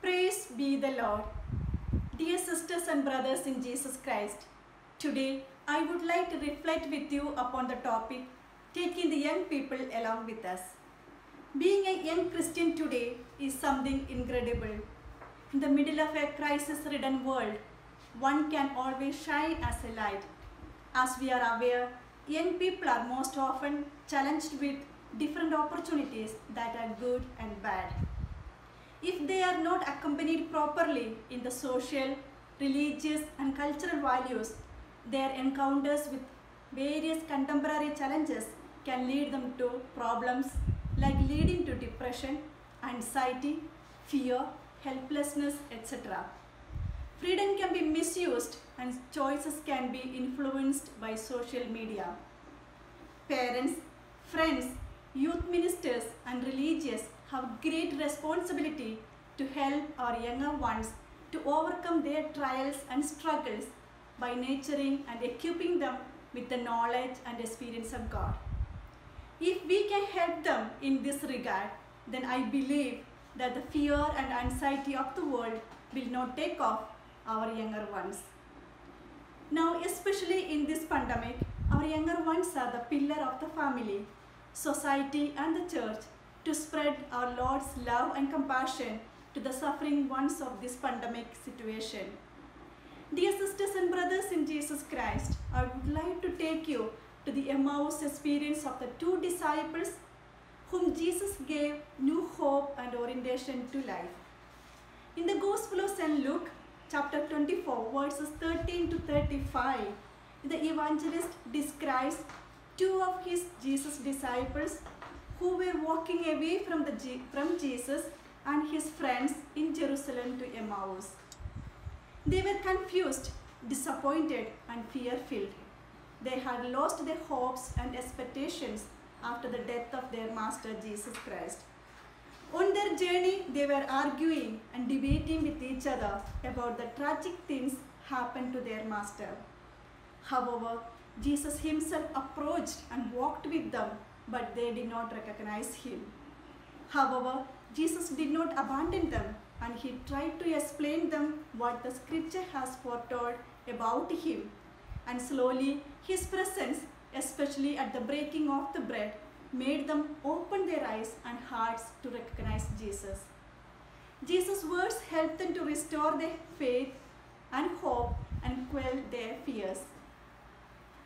Praise be the Lord. Dear sisters and brothers in Jesus Christ, today I would like to reflect with you upon the topic, taking the young people along with us. Being a young Christian today is something incredible. In the middle of a crisis-ridden world, one can always shine as a light. As we are aware, young people are most often challenged with different opportunities that are good and bad. If they are not accompanied properly in the social, religious and cultural values, their encounters with various contemporary challenges can lead them to problems like leading to depression, anxiety, fear, helplessness, etc. Freedom can be misused and choices can be influenced by social media. Parents, friends, youth ministers and religious have great responsibility to help our younger ones to overcome their trials and struggles by nurturing and equipping them with the knowledge and experience of God. If we can help them in this regard, then I believe that the fear and anxiety of the world will not take off our younger ones. Now, especially in this pandemic, our younger ones are the pillar of the family, society and the church to spread our Lord's love and compassion to the suffering ones of this pandemic situation. Dear sisters and brothers in Jesus Christ, I would like to take you to the Emmaus experience of the two disciples whom Jesus gave new hope and orientation to life. In the Gospel of St. Luke, chapter 24, verses 13 to 35, the evangelist describes two of Jesus' disciples who were walking away from Jesus and his friends in Jerusalem to Emmaus. They were confused, disappointed and fear-filled. They had lost their hopes and expectations after the death of their master Jesus Christ. On their journey, they were arguing and debating with each other about the tragic things happened to their master. However, Jesus himself approached and walked with them, but they did not recognize him. However, Jesus did not abandon them, and he tried to explain them what the scripture has foretold about him. And slowly, his presence, especially at the breaking of the bread, made them open their eyes and hearts to recognize Jesus. Jesus' words helped them to restore their faith and hope and quell their fears.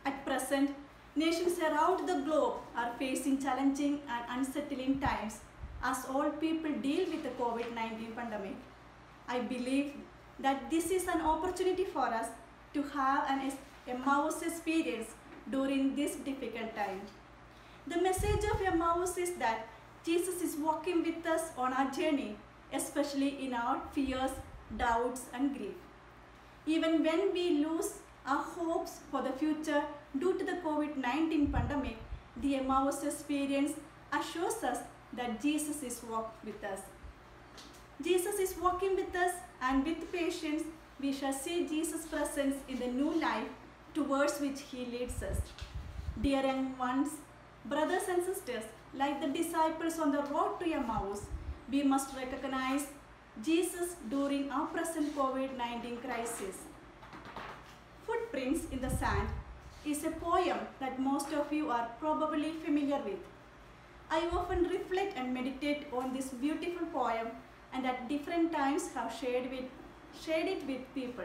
At present, nations around the globe are facing challenging and unsettling times as all people deal with the COVID-19 pandemic. I believe that this is an opportunity for us to have an Emmaus experience during this difficult time. The message of Emmaus is that Jesus is walking with us on our journey, especially in our fears, doubts and grief. Even when we lose our hopes for the future due to the COVID-19 pandemic, the Emmaus experience assures us that Jesus is walking with us. Jesus is walking with us, and with patience we shall see Jesus' presence in the new life towards which he leads us. Dear young ones, brothers and sisters, like the disciples on the road to Emmaus, we must recognize Jesus during our present COVID-19 crisis. Footprints in the Sand is a poem that most of you are probably familiar with. I often reflect and meditate on this beautiful poem, and at different times have shared it with people.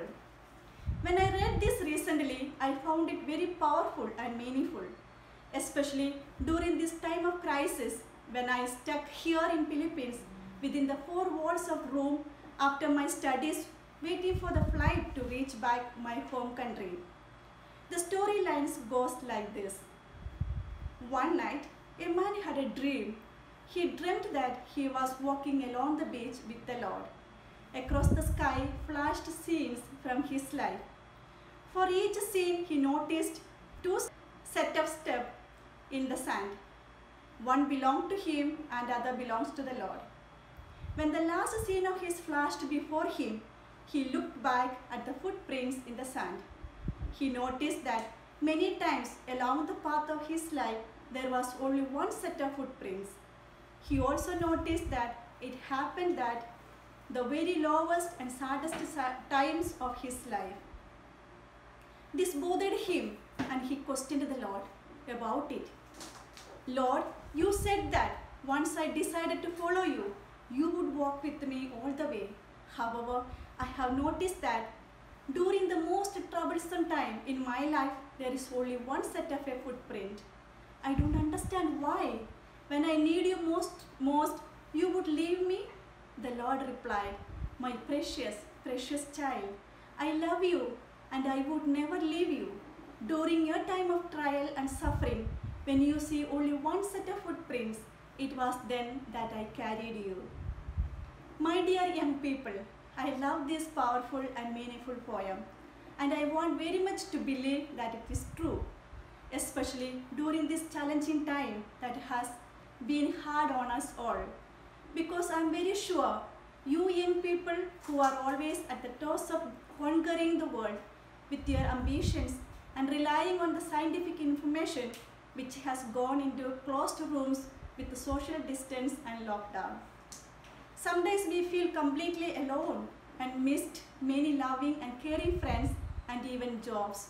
When I read this recently, I found it very powerful and meaningful, especially during this time of crisis when I stuck here in Philippines within the four walls of Rome after my studies, waiting for the flight to reach back my home country. The storylines goes like this. One night, a man had a dream. He dreamt that he was walking along the beach with the Lord. Across the sky flashed scenes from his life. For each scene, he noticed two set of steps in the sand. One belonged to him and the other belongs to the Lord. When the last scene of his flashed before him, he looked back at the footprints in the sand. He noticed that many times along the path of his life, there was only one set of footprints. He also noticed that it happened that the very lowest and saddest times of his life. This bothered him and he questioned the Lord about it. Lord, you said that once I decided to follow you, you would walk with me all the way. However, I have noticed that during the most troublesome time in my life, there is only one set of a footprint. I don't understand why. When I need you most, you would leave me? The Lord replied, my precious, precious child, I love you and I would never leave you. During your time of trial and suffering, when you see only one set of footprints, it was then that I carried you. My dear young people, I love this powerful and meaningful poem, and I want very much to believe that it is true, especially during this challenging time that has been hard on us all. Because I am very sure you young people who are always at the toss of conquering the world with your ambitions and relying on the scientific information which has gone into closed rooms with the social distance and lockdown. Some days we feel completely alone and missed many loving and caring friends and even jobs.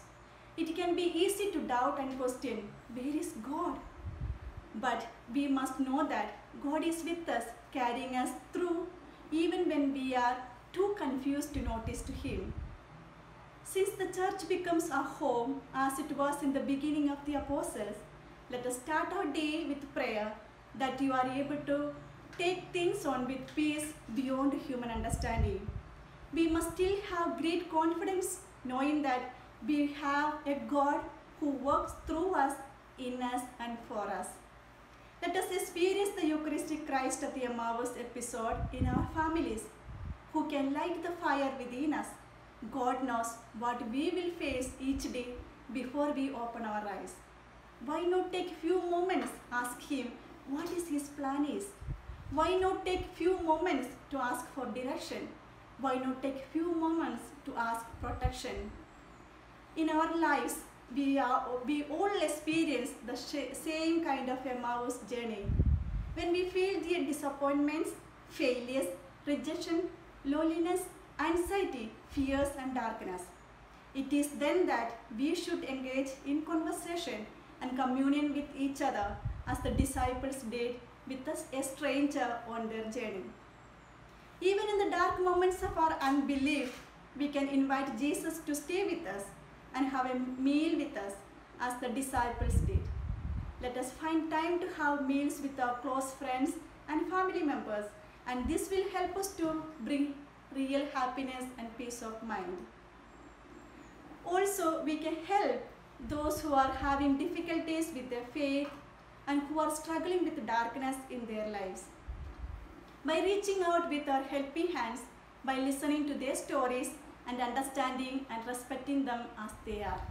It can be easy to doubt and question, where is God? But we must know that God is with us, carrying us through even when we are too confused to notice to Him. Since the church becomes our home as it was in the beginning of the apostles, let us start our day with prayer that you are able to take things on with peace beyond human understanding. We must still have great confidence knowing that we have a God who works through us, in us and for us. Let us experience the Eucharistic Christ of the Emmaus episode in our families, who can light the fire within us. God knows what we will face each day before we open our eyes. Why not take few moments, ask Him what is His plan is? Why not take few moments to ask for direction? Why not take few moments to ask protection? In our lives, we all experience the same kind of Emmaus journey. When we feel the disappointments, failures, rejection, loneliness, anxiety, fears and darkness, it is then that we should engage in conversation and communion with each other as the disciples did with a stranger on their journey. Even in the dark moments of our unbelief, we can invite Jesus to stay with us and have a meal with us as the disciples did. Let us find time to have meals with our close friends and family members, and this will help us to bring real happiness and peace of mind. Also, we can help those who are having difficulties with their faith and who are struggling with darkness in their lives by reaching out with our helping hands, by listening to their stories and understanding and respecting them as they are.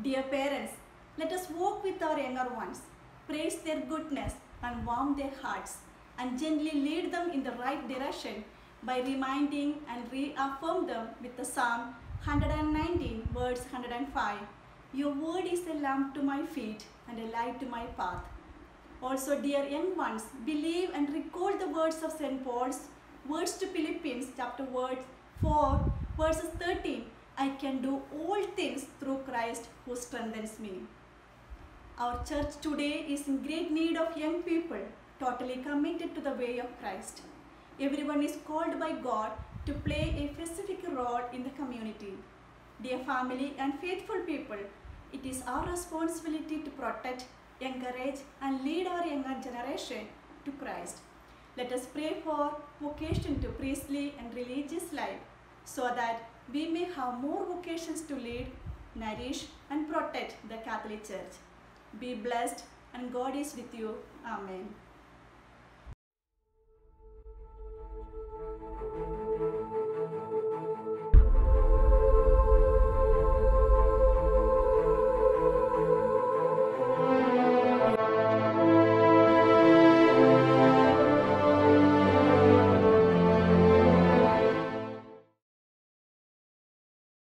Dear parents, let us walk with our younger ones, praise their goodness and warm their hearts, and gently lead them in the right direction by reminding and reaffirm them with the Psalm 119 verse 105. Your word is a lamp to my feet and a light to my path. Also, dear young ones, believe and recall the words of St. Paul's words to Philippians chapter 4 verses 13. I can do all things through Christ who strengthens me. Our church today is in great need of young people totally committed to the way of Christ. Everyone is called by God to play a specific role in the community. Dear family and faithful people, it is our responsibility to protect, encourage and lead our younger generation to Christ. Let us pray for vocation to priestly and religious life so that we may have more vocations to lead, nourish and protect the Catholic Church. Be blessed and God is with you. Amen.